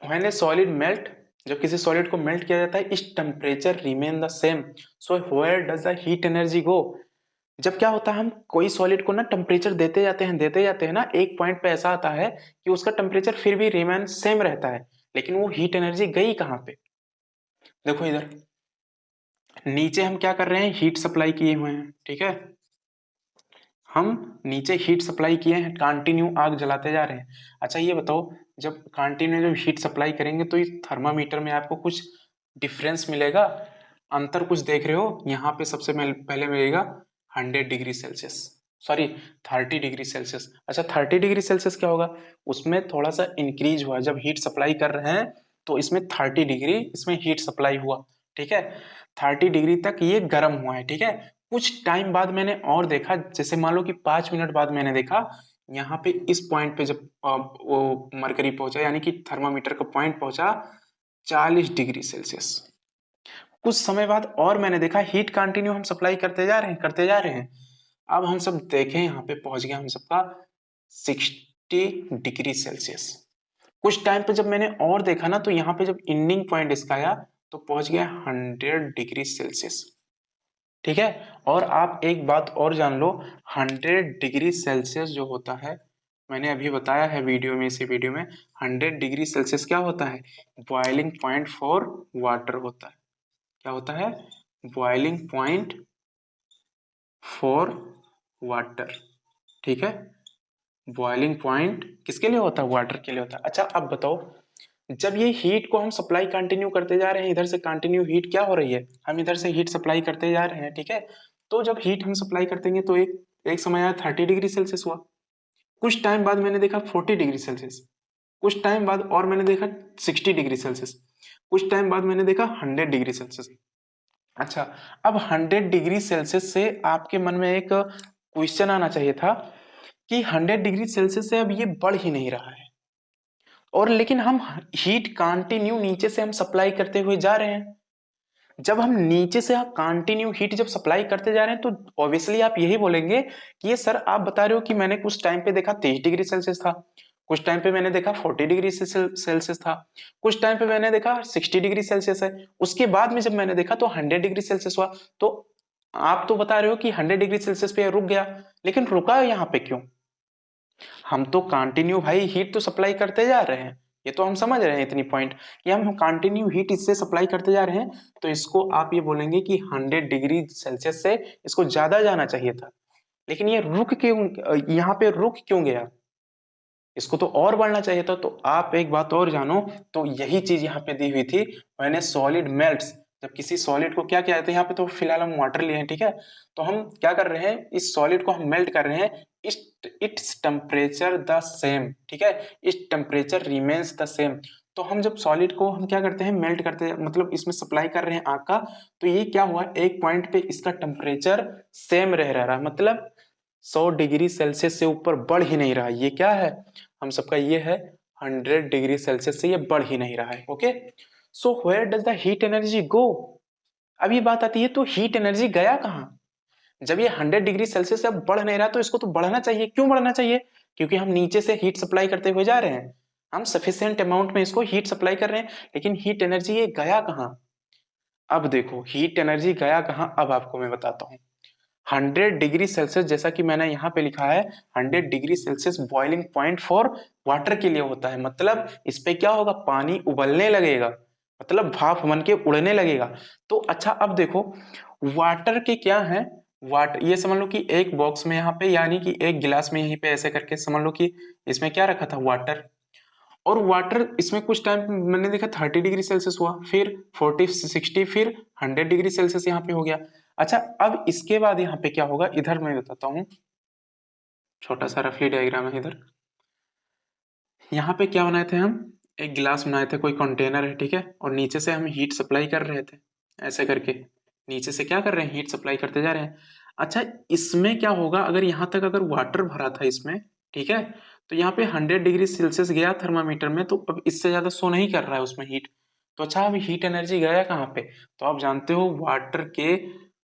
व्हेन ए सॉलिड मेल्ट, जब किसी सॉलिड को मेल्ट किया जाता है, इस temperature remain the same. So where does the heat energy go, जब क्या होता है, हम कोई सॉलिड को ना टेम्परेचर देते जाते हैं ना, एक पॉइंट पे ऐसा आता है कि उसका टेम्परेचर फिर भी रिमेन सेम रहता है, लेकिन वो हीट एनर्जी गई कहाँ पे। देखो इधर नीचे हम क्या कर रहे हैं, हीट सप्लाई किए हुए हैं, ठीक है। हम नीचे हीट सप्लाई किए हैं, कंटिन्यू आग जलाते जा रहे हैं। अच्छा ये बताओ, जब कंटिन्यू जब हीट सप्लाई करेंगे, तो इस थर्मामीटर में आपको कुछ डिफरेंस मिलेगा, अंतर कुछ देख रहे हो? यहाँ पे सबसे पहले मिलेगा 100 degree Celsius, sorry 30 degree Celsius. अच्छा, 30 डिग्री सेल्सियस क्या होगा, उसमें थोड़ा सा इंक्रीज हुआ, जब हीट सप्लाई कर रहे हैं तो इसमें 30 डिग्री इसमें हीट सप्लाई हुआ, ठीक है। 30 डिग्री तक ये गर्म हुआ है, ठीक है। कुछ टाइम बाद मैंने और देखा, जैसे मान लो कि 5 मिनट बाद मैंने देखा, यहाँ पे इस पॉइंट पे जब वो मरकरी पहुंचा, यानी कि थर्मामीटर का पॉइंट पहुंचा 40 डिग्री सेल्सियस। कुछ समय बाद और मैंने देखा, हीट कंटिन्यू हम सप्लाई करते जा रहे हैं। अब हम सब देखें, यहाँ पे पहुंच गया हम सबका 60 डिग्री सेल्सियस। कुछ टाइम पे जब मैंने और देखा ना, तो यहाँ पे जब इंडिंग पॉइंट इसका आया, तो पहुंच गया 100 डिग्री सेल्सियस, ठीक है। और आप एक बात और जान लो, 100 डिग्री सेल्सियस जो होता है, मैंने अभी बताया है वीडियो में, इसी वीडियो में, 100 डिग्री सेल्सियस क्या होता है, बॉइलिंग पॉइंट फॉर वाटर होता है। क्या होता है, बॉइलिंग पॉइंट फॉर वाटर, ठीक है। बॉइलिंग पॉइंट किसके लिए होता है? वाटर के लिए होता है। अच्छा अब बताओ, जब ये हीट को हम सप्लाई कंटिन्यू करते जा रहे हैं, इधर से कंटिन्यू हीट क्या हो रही है, हम इधर से हीट सप्लाई करते जा रहे हैं, ठीक है। तो जब हीट हम सप्लाई करते तो एक समय आया 30 डिग्री सेल्सियस हुआ, कुछ टाइम बाद मैंने देखा 40 डिग्री सेल्सियस, कुछ टाइम बाद और मैंने देखा 60 डिग्री सेल्सियस, कुछ टाइम बाद मैंने देखा 100 डिग्री सेल्सियस। अच्छा, अब 100 डिग्री सेल्सियस से आपके मन में एक क्वेश्चन आना चाहिए था कि 100 डिग्री सेल्सियस से अब ये बढ़ ही नहीं रहा है, और लेकिन हम हीट कंटिन्यू नीचे से हम सप्लाई करते हुए जा रहे हैं। जब हम नीचे से कंटिन्यू हीट जब सप्लाई करते जा रहे हैं तो ऑब्वियसली आप यही बोलेंगे कि ये सर आप बता रहे हो कि मैंने कुछ टाइम पे देखा 23 डिग्री सेल्सियस था, कुछ टाइम पे मैंने देखा 40 डिग्री सेल्सियस था, कुछ टाइम पे मैंने देखा 60 डिग्री सेल्सियस है, उसके बाद में जब मैंने देखा तो 100 डिग्री सेल्सियस हुआ। तो आप तो बता रहे हो कि 100 डिग्री सेल्सियस पे रुक गया, लेकिन रुका यहाँ पे क्यों? हम तो कंटिन्यू भाई हीट तो सप्लाई करते जा रहे हैं, ये तो हम समझ रहे हैं इतनी पॉइंट कि हम कंटिन्यू हीट इससे सप्लाई करते जा रहे हैं। तो इसको आप ये बोलेंगे कि 100 डिग्री सेल्सियस से इसको ज्यादा जाना चाहिए था, लेकिन ये रुक क्यों, यहाँ पे रुक क्यों गया? इसको तो और बढ़ना चाहिए था। तो आप एक बात और जानो, तो यही चीज यहाँ पे दी हुई थी, मैंने सॉलिड मेल्ट्स, जब किसी सॉलिड को क्या किया जाता है, यहाँ पे तो फिलहाल हम वाटर लिए हैं, ठीक है। तो हम क्या कर रहे हैं, इस सॉलिड को हम मेल्ट कर रहे हैं, इस इट्स टेम्परेचर द सेम, ठीक है, इस टेम्परेचर रिमेन्स द सेम। तो हम जब सॉलिड को हम क्या करते हैं, मेल्ट करते हैं, मतलब इसमें सप्लाई कर रहे हैं आग का, तो ये क्या हुआ, एक पॉइंट पे इसका टेम्परेचर सेम रह रहा है, मतलब 100 डिग्री सेल्सियस से ऊपर बढ़ ही नहीं रहा। ये क्या है, हम सबका ये है 100 डिग्री सेल्सियस से ये बढ़ ही नहीं रहा है। Okay, so where does the heat energy go? अब ये बात आती है, तो हीट एनर्जी गया कहाँ? जब ये 100 डिग्री सेल्सियस से अब बढ़ नहीं रहा तो इसको तो बढ़ना चाहिए। क्यों बढ़ना चाहिए? क्योंकि हम नीचे से हीट सप्लाई करते हुए जा रहे हैं, हम सफिशिएंट अमाउंट में इसको हीट सप्लाई कर रहे हैं, लेकिन हीट एनर्जी ये गया कहाँ? अब देखो हीट एनर्जी गया कहाँ, अब आपको मैं बताता हूँ। 100 डिग्री सेल्सियस, जैसा कि मैंने यहाँ पे लिखा है, 100 degree Celsius boiling point for water के लिए होता है, मतलब इस पे क्या होगा, पानी उबलने लगेगा, मतलब भाप बन के उड़ने लगेगा। तो अच्छा अब देखो, वाटर के क्या है, वाटर ये समझ लो कि एक बॉक्स में यहाँ पे, यानी कि एक गिलास में यहीं पे ऐसे करके समझ लो कि इसमें क्या रखा था, वाटर। और वाटर इसमें कुछ टाइम मैंने देखा 30 डिग्री सेल्सियस हुआ, फिर 40 60, फिर 100 डिग्री सेल्सियस यहाँ पे हो गया। अच्छा अब इसके बाद यहाँ पे क्या होगा, इधर मैं बताता हूँ, छोटा सा रफली डायग्राम है इधर। यहाँ पे क्या बनाए थे हम, एक गिलास बनाए थे, कोई कंटेनर है, ठीक है, और नीचे से हम हीट सप्लाई कर रहे थे, ऐसे करके नीचे से क्या कर रहे हैं, हीट सप्लाई करते जा रहे हैं। अच्छा इसमें क्या होगा, अगर यहाँ तक अगर वाटर भरा था इसमें, ठीक है, तो यहाँ पे 100 डिग्री सेल्सियस गया थर्मामीटर में, तो अब इससे ज्यादा शो नहीं कर रहा है उसमें हीट। तो अच्छा अब हीट एनर्जी गया कहाँ पे? तो आप जानते हो वाटर के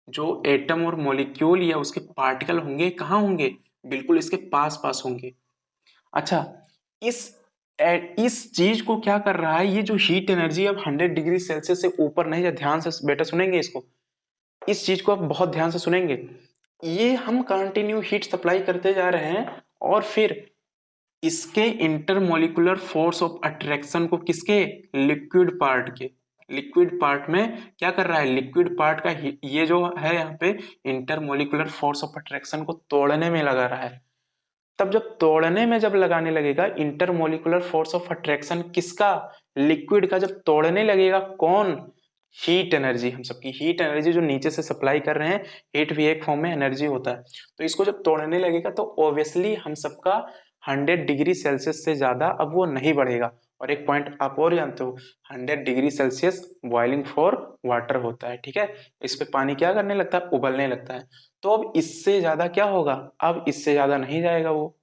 जो एटम और मॉलिक्यूल या उसके पार्टिकल होंगे कहाँ होंगे, बिल्कुल इसके पास पास होंगे। अच्छा इस इस चीज को क्या कर रहा है, ये जो हीट एनर्जी अब 100 डिग्री सेल्सियस से ऊपर नहीं है, ध्यान से बेटा सुनेंगे इसको, इस चीज को आप बहुत ध्यान से सुनेंगे। ये हम कंटिन्यू हीट सप्लाई करते जा रहे हैं, और फिर इसके इंटरमोलिकुलर फोर्स ऑफ अट्रैक्शन को किसके, लिक्विड पार्ट के, लिक्विड पार्ट में क्या कर रहा है, लिक्विड पार्ट का ये जो है यहाँ पे इंटरमोलिकुलर फोर्स ऑफ अट्रैक्शन को तोड़ने में लगा रहा है। तब जब तोड़ने में जब लगाने लगेगा इंटरमोलिकुलर फोर्स ऑफ अट्रैक्शन किसका, लिक्विड का, जब तोड़ने लगेगा कौन, हीट एनर्जी, हम सबकी हीट एनर्जी जो नीचे से सप्लाई कर रहे हैं, हीट भी एक फॉर्म में एनर्जी होता है। तो इसको जब तोड़ने लगेगा तो ऑब्वियसली हम सबका 100 डिग्री सेल्सियस से ज्यादा अब वो नहीं बढ़ेगा। और एक पॉइंट आप और जानते हो, 100 degree Celsius boiling for water होता है, ठीक है, इस पे पानी क्या करने लगता है, उबलने लगता है। तो अब इससे ज्यादा क्या होगा, अब इससे ज्यादा नहीं जाएगा वो,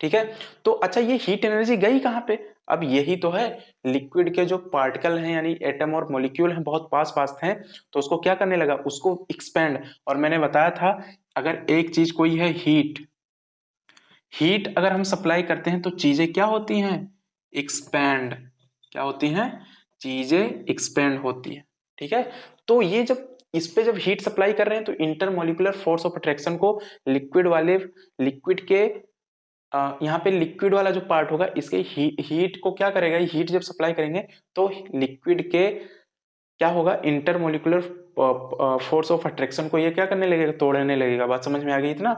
ठीक है। तो अच्छा ये हीट एनर्जी गई कहाँ पे, अब यही तो है, लिक्विड के जो पार्टिकल हैं यानी एटम और मॉलिक्यूल हैं बहुत पास पास हैं, तो उसको क्या करने लगा, उसको एक्सपेंड। और मैंने बताया था अगर एक चीज कोई है हीट, हीट अगर हम सप्लाई करते हैं तो चीजें क्या होती हैं, एक्सपैंड, क्या होती हैं, चीजें एक्सपेंड होती है, ठीक है। तो ये जब इस पे जब हीट सप्लाई कर रहे हैं तो इंटरमोलिकुलर फोर्स ऑफ अट्रैक्शन को लिक्विड वाले, लिक्विड के यहाँ पे लिक्विड वाला जो पार्ट होगा इसके हीट को क्या करेगा, हीट जब सप्लाई करेंगे तो लिक्विड के क्या होगा, इंटरमोलिकुलर फोर्स ऑफ अट्रैक्शन को ये क्या करने लगेगा, तोड़ने लगेगा। बात समझ में आ गई इतना।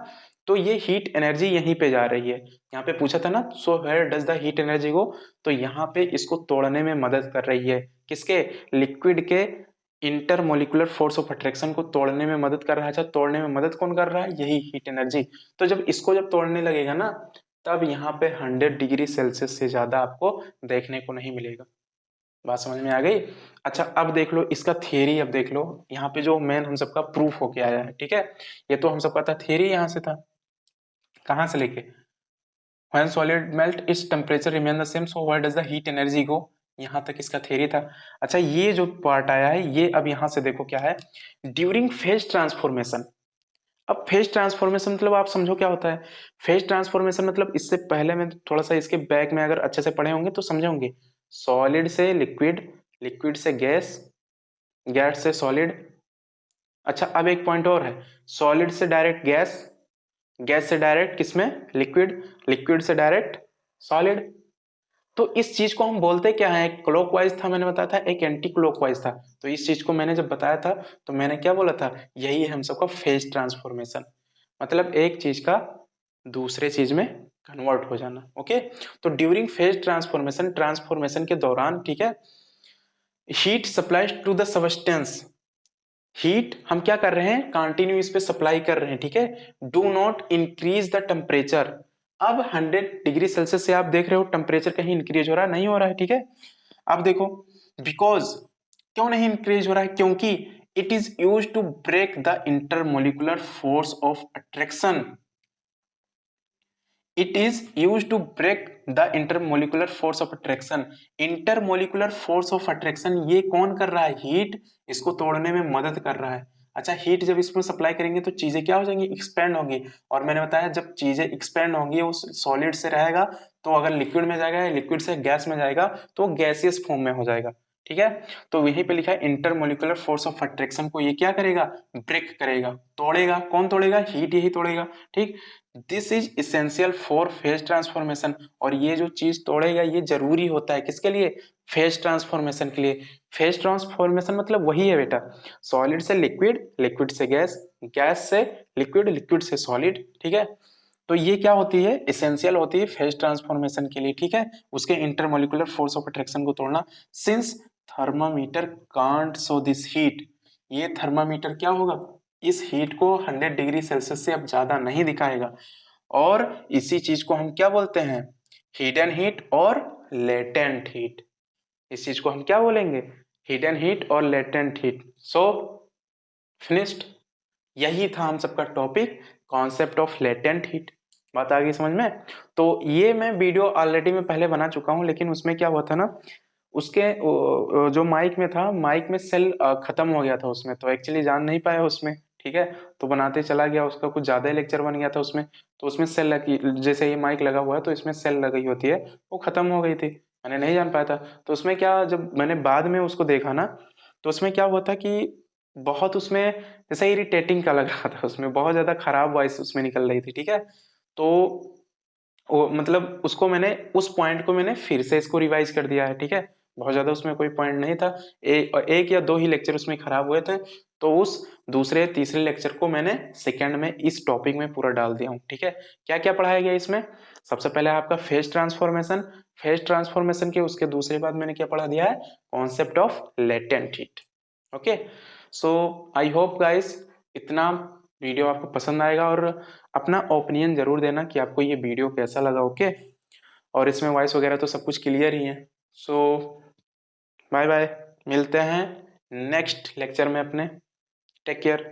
तो ये हीट एनर्जी यहीं पे जा रही है, यहाँ पे पूछा था ना, so where does the heat energy go, तो यहाँ पे इसको तोड़ने में मदद कर रही है। किसके, लिक्विड के इंटरमोलिकुलर फोर्स ऑफ अट्रैक्शन को तोड़ने में मदद कर रहा है। अच्छा, तोड़ने में मदद कौन कर रहा है, यही हीट एनर्जी। तो जब इसको जब तोड़ने लगेगा ना, तब यहाँ पे 100 डिग्री सेल्सियस से ज्यादा आपको देखने को नहीं मिलेगा। बात समझ में आ गई। अच्छा, अब देख लो इसका थियरी, अब देख लो यहाँ पे जो मेन हम सबका प्रूफ होके आया है, ठीक है। ये तो हम सबका था थियरी, यहाँ से था, कहाँ से लेके, when solid melt its temperature remain the same, so where does the heat energy go, यहाँ तक इसका थियरी था। अच्छा, ये जो पार्ट आया है, ये अब यहाँ से देखो क्या है, ड्यूरिंग फेज ट्रांसफॉर्मेशन। अब फेज ट्रांसफॉर्मेशन मतलब आप समझो क्या होता है। फेज ट्रांसफॉर्मेशन मतलब, इससे पहले में थोड़ा सा इसके बैक में अगर अच्छे से पढ़े होंगे तो समझे होंगे। सॉलिड से लिक्विड, लिक्विड से गैस, गैस से सॉलिड। अच्छा, अब एक पॉइंट और है, सॉलिड से डायरेक्ट गैस, गैस से डायरेक्ट किसमें, लिक्विड, लिक्विड से डायरेक्ट सॉलिड। तो इस चीज को हम बोलते क्या है, एक क्लॉकवाइज था मैंने बताया था, एक एंटी क्लॉकवाइज था। तो इस चीज को मैंने जब बताया था तो मैंने क्या बोला था, यही है हम सबका फेज ट्रांसफॉर्मेशन, मतलब एक चीज का दूसरे चीज में कन्वर्ट हो जाना। ओके, तो ड्यूरिंग फेज ट्रांसफॉर्मेशन, ट्रांसफॉर्मेशन के दौरान, ठीक है, heat supplies to the substance, heat हम क्या कर रहे हैं, कंटिन्यू इस पे सप्लाई कर रहे हैं, ठीक है। Do not increase the temperature. अब 100 डिग्री सेल्सियस से आप देख रहे हो टेम्परेचर कहीं इंक्रीज हो रहा है, नहीं हो रहा है, ठीक है। अब देखो, बिकॉज क्यों नहीं इंक्रीज हो रहा है, क्योंकि it is use to break the intermolecular force of attraction, it is use to break the intermolecular force of attraction. Intermolecular force of attraction ये कौन कर रहा है, हीट इसको तोड़ने में मदद कर रहा है। अच्छा, हीट जब इसमें सप्लाई करेंगे तो चीजें क्या हो जाएंगी, एक्सपेंड होंगी। और मैंने बताया जब चीजें एक्सपेंड होंगी, वो सॉलिड से रहेगा, तो अगर लिक्विड में जाएगा या लिक्विड से गैस में जाएगा तो गैसियस फॉर्म में हो जाएगा, ठीक है। तो यहीं पे लिखा है इंटरमोलिकुलर फोर्स ऑफ अट्रैक्शन को ये क्या करेगा, ब्रेक करेगा, तोड़ेगा। कौन तोड़ेगा, हीट यही तोड़ेगा, ठीक। This is essential for phase transformation, और ये जो चीज तोड़ेगा ये जरूरी होता है किसके लिए, फेज ट्रांसफॉर्मेशन के लिए। फेज ट्रांसफॉर्मेशन मतलब वही है बेटा, सॉलिड से लिक्विड, लिक्विड से गैस, गैस से लिक्विड, लिक्विड से सॉलिड, ठीक है। तो ये क्या होती है, इसेंशियल होती है फेज ट्रांसफॉर्मेशन के लिए, ठीक है, उसके इंटरमोलिकुलर फोर्स ऑफ अट्रैक्शन को तोड़ना। Since thermometer can't show this heat, ये थर्मामीटर क्या होगा, इस हीट को 100 डिग्री सेल्सियस से अब ज्यादा नहीं दिखाएगा। और इसी चीज को हम क्या बोलते हैं, हिडन हीट और लेटेंट हीट। इस चीज को हम क्या बोलेंगे, हिडन हीट और लेटेंट हीट। सो फिनिश्ड, यही था हम सबका topic, concept of latent heat. बात आ गई समझ में। तो ये मैं वीडियो ऑलरेडी मैं पहले बना चुका हूँ, लेकिन उसमें क्या हुआ था ना, उसके जो माइक में था, माइक में सेल खत्म हो गया था उसमें, तो एक्चुअली जान नहीं पाया उसमें, ठीक है। तो बनाते चला गया, उसका कुछ ज्यादा ही लेक्चर बन गया था उसमें। तो उसमें सेल लगी, जैसे ये माइक लगा हुआ है तो इसमें सेल लगी होती है, वो खत्म हो गई थी, मैंने नहीं जान पाया था। तो उसमें क्या, जब मैंने बाद में उसको देखा ना, तो उसमें क्या हुआ था कि बहुत उसमें जैसे इरिटेटिंग का लग रहा था, उसमें बहुत ज्यादा खराब वॉइस उसमें निकल रही थी, ठीक है। तो वो मतलब उसको मैंने, उस पॉइंट को मैंने फिर से इसको रिवाइज कर दिया है, ठीक है। बहुत ज्यादा उसमें कोई पॉइंट नहीं था, एक या दो ही लेक्चर उसमें खराब हुए थे। तो उस दूसरे तीसरे लेक्चर को मैंने सेकंड में इस टॉपिक में पूरा डाल दिया हूँ, ठीक है। क्या क्या पढ़ाया गया इसमें, सबसे पहले आपका फेज ट्रांसफॉर्मेशन, फेज ट्रांसफॉर्मेशन के उसके दूसरे बाद मैंने क्या पढ़ा दिया है, concept of latent heat. Okay, so I hope guys इतना वीडियो आपको पसंद आएगा, और अपना ओपिनियन जरूर देना कि आपको ये वीडियो कैसा लगा। ओके, और इसमें वॉइस वगैरह तो सब कुछ क्लियर ही है। सो बाय बाय, मिलते हैं नेक्स्ट लेक्चर में अपने, टेक केयर।